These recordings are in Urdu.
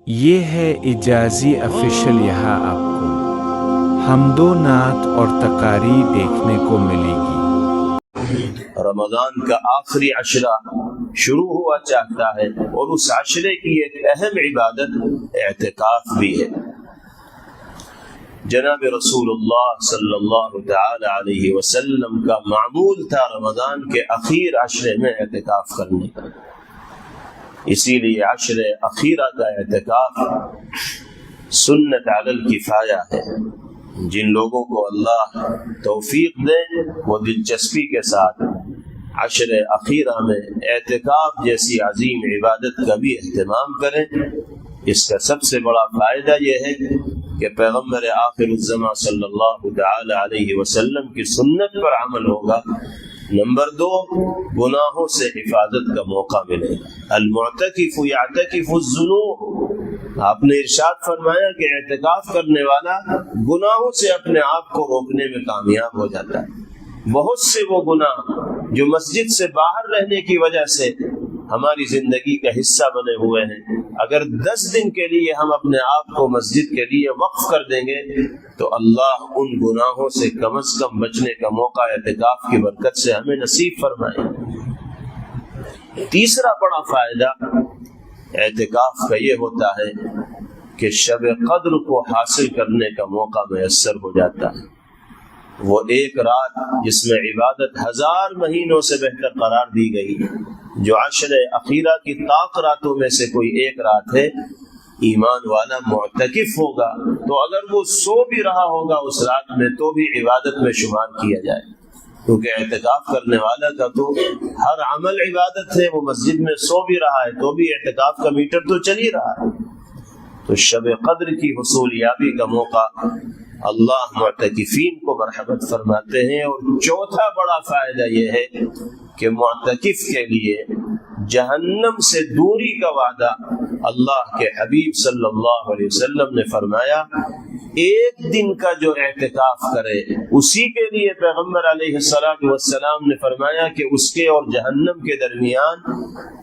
یہ ہے اجازی افیشل، یہاں آپ کو حمد و نعت اور تقاریر دیکھنے کو ملے گی۔ رمضان کا آخری عشرہ شروع ہوا چاہتا ہے اور اس عشرے کی ایک اہم عبادت اعتکاف بھی ہے۔ جناب رسول اللہ صلی اللہ تعالی علیہ وسلم کا معمول تھا رمضان کے اخیر عشرے میں اعتکاف کرنے کا، اسی لیے عشر اخیرہ کا اعتکاف سنت علی الکفایہ ہے۔ جن لوگوں کو اللہ توفیق دے وہ دلچسپی کے ساتھ عشر اخیرہ میں اعتکاف جیسی عظیم عبادت کا بھی اہتمام کریں۔ اس کا سب سے بڑا فائدہ یہ ہے کہ پیغمبر آخر الزماں صلی اللہ تعالی علیہ وسلم کی سنت پر عمل ہوگا۔ نمبر 2، گناہوں سے حفاظت کا موقع ملے گا۔ المعتکف یعتکف الذنوب، آپ نے ارشاد فرمایا کہ اعتکاف کرنے والا گناہوں سے اپنے آپ کو روکنے میں کامیاب ہو جاتا ہے۔ بہت سے وہ گناہ جو مسجد سے باہر رہنے کی وجہ سے ہماری زندگی کا حصہ بنے ہوئے ہیں، اگر 10 دن کے لیے ہم اپنے آپ کو مسجد کے لیے وقف کر دیں گے تو اللہ ان گناہوں سے کم از کم بچنے کا موقع اعتکاف کی برکت سے ہمیں نصیب فرمائے۔ تیسرا بڑا فائدہ اعتکاف کا یہ ہوتا ہے کہ شب قدر کو حاصل کرنے کا موقع میسر ہو جاتا ہے۔ وہ ایک رات جس میں عبادت 1000 مہینوں سے بہتر قرار دی گئی، جو عشر اخیرہ کی طاق راتوں میں سے کوئی ایک رات ہے، ایمان والا معتکف ہوگا تو اگر وہ سو بھی رہا ہوگا اس رات میں تو بھی عبادت میں شمار کیا جائے، کیونکہ اعتکاف کرنے والا کا تو ہر عمل عبادت ہے۔ وہ مسجد میں سو بھی رہا ہے تو بھی اعتکاف کا میٹر تو چل ہی رہا ہے۔ تو شب قدر کی حصول یابی کا موقع اللہ معتکفین کو مرحمت فرماتے ہیں۔ اور چوتھا بڑا فائدہ یہ ہے کہ معتکف کے لیے جہنم سے دوری کا وعدہ اللہ کے حبیب صلی اللہ علیہ وسلم نے فرمایا۔ ایک دن کا جو اعتکاف کرے اسی کے لیے پیغمبر علیہ السلام نے فرمایا کہ اس کے اور جہنم کے درمیان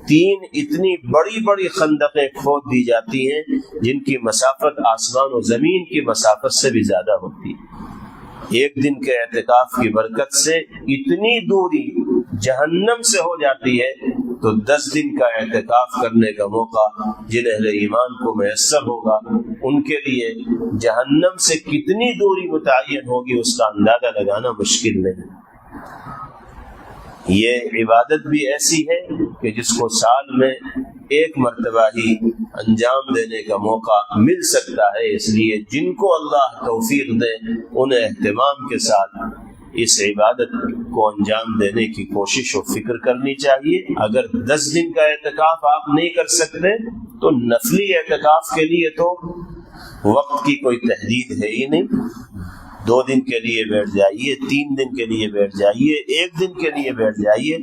3 اتنی بڑی بڑی خندقیں کھود دی جاتی ہیں جن کی مسافت آسمان و زمین کی مسافت سے بھی زیادہ ہوتی ہے۔ ایک دن کے اعتکاف کی برکت سے اتنی دوری جہنم سے ہو جاتی ہے، تو 10 دن کا اعتکاف کرنے کا موقع جن اہل ایمان کو میسر ہوگا ان کے لیے جہنم سے کتنی دوری متعین ہوگی اس کا اندازہ لگانا مشکل نہیں۔ یہ عبادت بھی ایسی ہے کہ جس کو سال میں ایک مرتبہ ہی انجام دینے کا موقع مل سکتا ہے، اس لیے جن کو اللہ توفیق دے انہیں اہتمام کے ساتھ اس عبادت کو انجام دینے کی کوشش و فکر کرنی چاہیے۔ اگر 10 دن کا اعتکاف آپ نہیں کر سکتے تو نفلی اعتکاف کے لیے تو وقت کی کوئی تحدید ہے ہی نہیں۔ 2 دن کے لیے بیٹھ جائیے، 3 دن کے لیے بیٹھ جائیے، 1 دن کے لیے بیٹھ جائیے،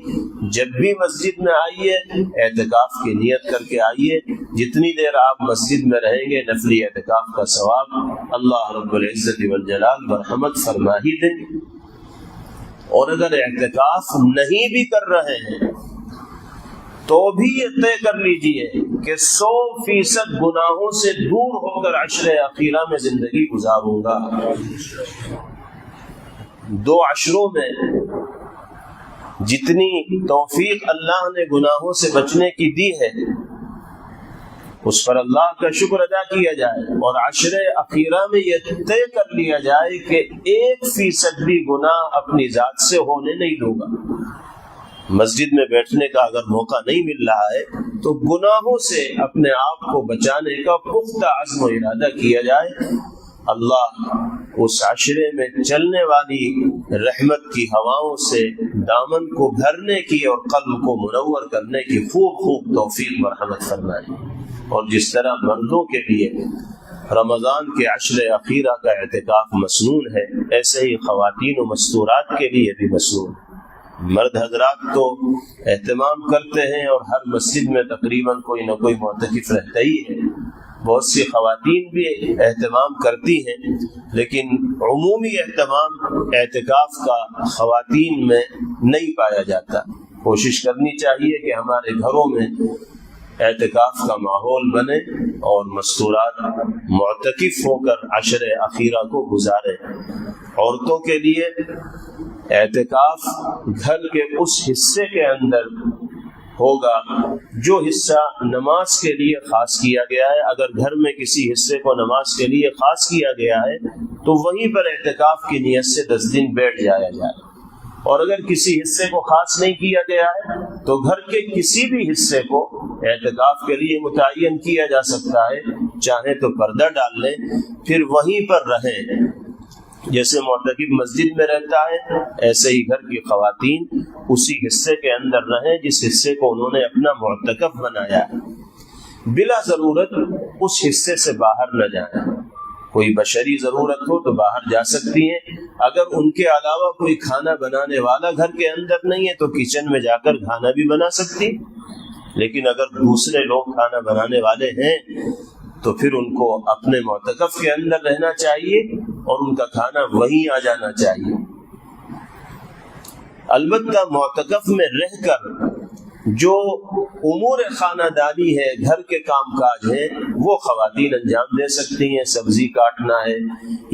جب بھی مسجد میں آئیے اعتکاف کی نیت کر کے آئیے۔ جتنی دیر آپ مسجد میں رہیں گے نفلی اعتکاف کا ثواب اللہ رب العزت والجلال مرحمت فرما ہی دیں۔ اور اگر اعتکاف نہیں بھی کر رہے ہیں تو بھی یہ طے کر لیجئے کہ 100% گناہوں سے دور ہو کر عشر اخیرہ میں زندگی گزاروں گا۔ 2 عشروں میں جتنی توفیق اللہ نے گناہوں سے بچنے کی دی ہے اس پر اللہ کا شکر ادا کیا جائے، اور عشر اخیرہ میں یہ طے کر لیا جائے کہ 1% بھی گناہ اپنی ذات سے ہونے نہیں دوں گا۔ مسجد میں بیٹھنے کا اگر موقع نہیں مل رہا ہے تو گناہوں سے اپنے آپ کو بچانے کا پختہ عزم و ارادہ کیا جائے۔ اللہ اس عشرے میں چلنے والی رحمت کی ہواؤں سے دامن کو بھرنے کی اور قلب کو منور کرنے کی خوب توفیق مرحمت فرمائے۔ اور جس طرح مردوں کے لیے رمضان کے عشر اخیرہ کا اعتکاف مسنون ہے، ایسے ہی خواتین و مستورات کے لیے بھی مسنون ہے۔ مرد حضرات تو اہتمام کرتے ہیں اور ہر مسجد میں تقریباً کوئی نہ کوئی معتکف رہتا ہی ہے، بہت سی خواتین بھی اہتمام کرتی ہیں، لیکن عمومی اہتمام اعتکاف کا خواتین میں نہیں پایا جاتا۔ کوشش کرنی چاہیے کہ ہمارے گھروں میں اعتکاف کا ماحول بنے اور مستورات معتکف ہو کر عشر اخیرہ کو گزارے۔ عورتوں کے لیے اعتکاف گھر کے اس حصے کے اندر ہوگا جو حصہ نماز کے لیے خاص کیا گیا ہے۔ اگر گھر میں کسی حصے کو نماز کے لیے خاص کیا گیا ہے تو وہیں پر اعتکاف کی نیت سے 10 دن بیٹھ جایا جائے، اور اگر کسی حصے کو خاص نہیں کیا گیا ہے تو گھر کے کسی بھی حصے کو اعتکاف کے لیے متعین کیا جا سکتا ہے۔ چاہیں تو پردہ ڈال لیں، پھر وہیں پر رہیں۔ جیسے معتکف مسجد میں رہتا ہے، ایسے ہی گھر کی خواتین اسی حصے کے اندر رہیں جس حصے کو انہوں نے اپنا معتکف بنایا ہے۔ بلا ضرورت اس حصے سے باہر نہ جائیں۔ کوئی بشری ضرورت ہو تو باہر جا سکتی ہیں، اگر ان کے علاوہ کوئی کھانا بنانے والا گھر کے اندر نہیں ہے تو کچن میں جا کر کھانا بھی بنا سکتی۔ لیکن اگر دوسرے لوگ کھانا بنانے والے ہیں تو پھر ان کو اپنے معتکف کے اندر رہنا چاہیے اور ان کا کھانا وہیں آ جانا چاہیے۔ البتہ معتکف میں رہ کر جو امور خانہ داری ہے، گھر کے کام کاج ہیں، وہ خواتین انجام دے سکتی ہیں۔ سبزی کاٹنا ہے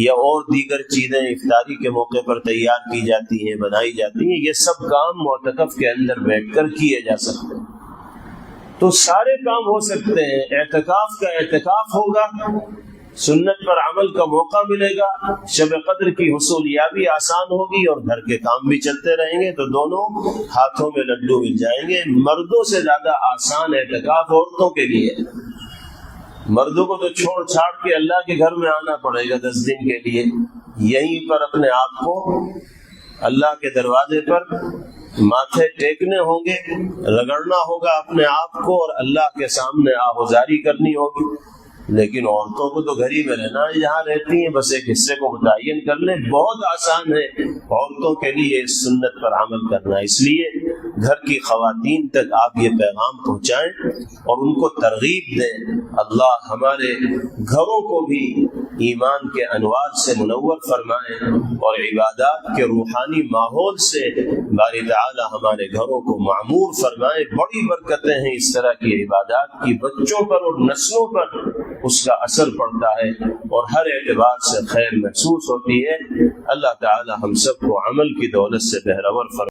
یا اور دیگر چیزیں افطاری کے موقع پر تیار کی جاتی ہیں، بنائی جاتی ہیں، یہ سب کام معتکف کے اندر بیٹھ کر کیے جا سکتے ہیں۔ تو سارے کام ہو سکتے ہیں۔ اعتکاف کا اعتکاف ہوگا، سنت پر عمل کا موقع ملے گا، شب قدر کی حصولیابی آسان ہوگی اور گھر کے کام بھی چلتے رہیں گے، تو دونوں ہاتھوں میں لڈو مل جائیں گے۔ مردوں سے زیادہ آسان اعتکاف عورتوں کے لیے۔ مردوں کو تو چھوڑ چھاڑ کے اللہ کے گھر میں آنا پڑے گا 10 دن کے لیے، یہیں پر اپنے آپ کو اللہ کے دروازے پر ماتھے ٹیکنے ہوں گے، رگڑنا ہوگا اپنے آپ کو اور اللہ کے سامنے آہوزاری کرنی ہوگی۔ لیکن عورتوں کو تو گھر ہی میں رہنا ہے، جہاں رہتی ہیں بس ایک حصے کو متعین کر لیں۔ بہت آسان ہے عورتوں کے لیے اس سنت پر عمل کرنا۔ اس لیے گھر کی خواتین تک آپ یہ پیغام پہنچائیں اور ان کو ترغیب دیں۔ اللہ ہمارے گھروں کو بھی ایمان کے انوار سے منور فرمائیں اور عبادات کے روحانی ماحول سے باری تعالی ہمارے گھروں کو معمور فرمائیں۔ بڑی برکتیں ہیں اس طرح کی عبادات کی، بچوں پر اور نسلوں پر اس کا اثر پڑتا ہے اور ہر اعتبار سے خیر محسوس ہوتی ہے۔ اللہ تعالی ہم سب کو عمل کی دولت سے بہرور فرمائے۔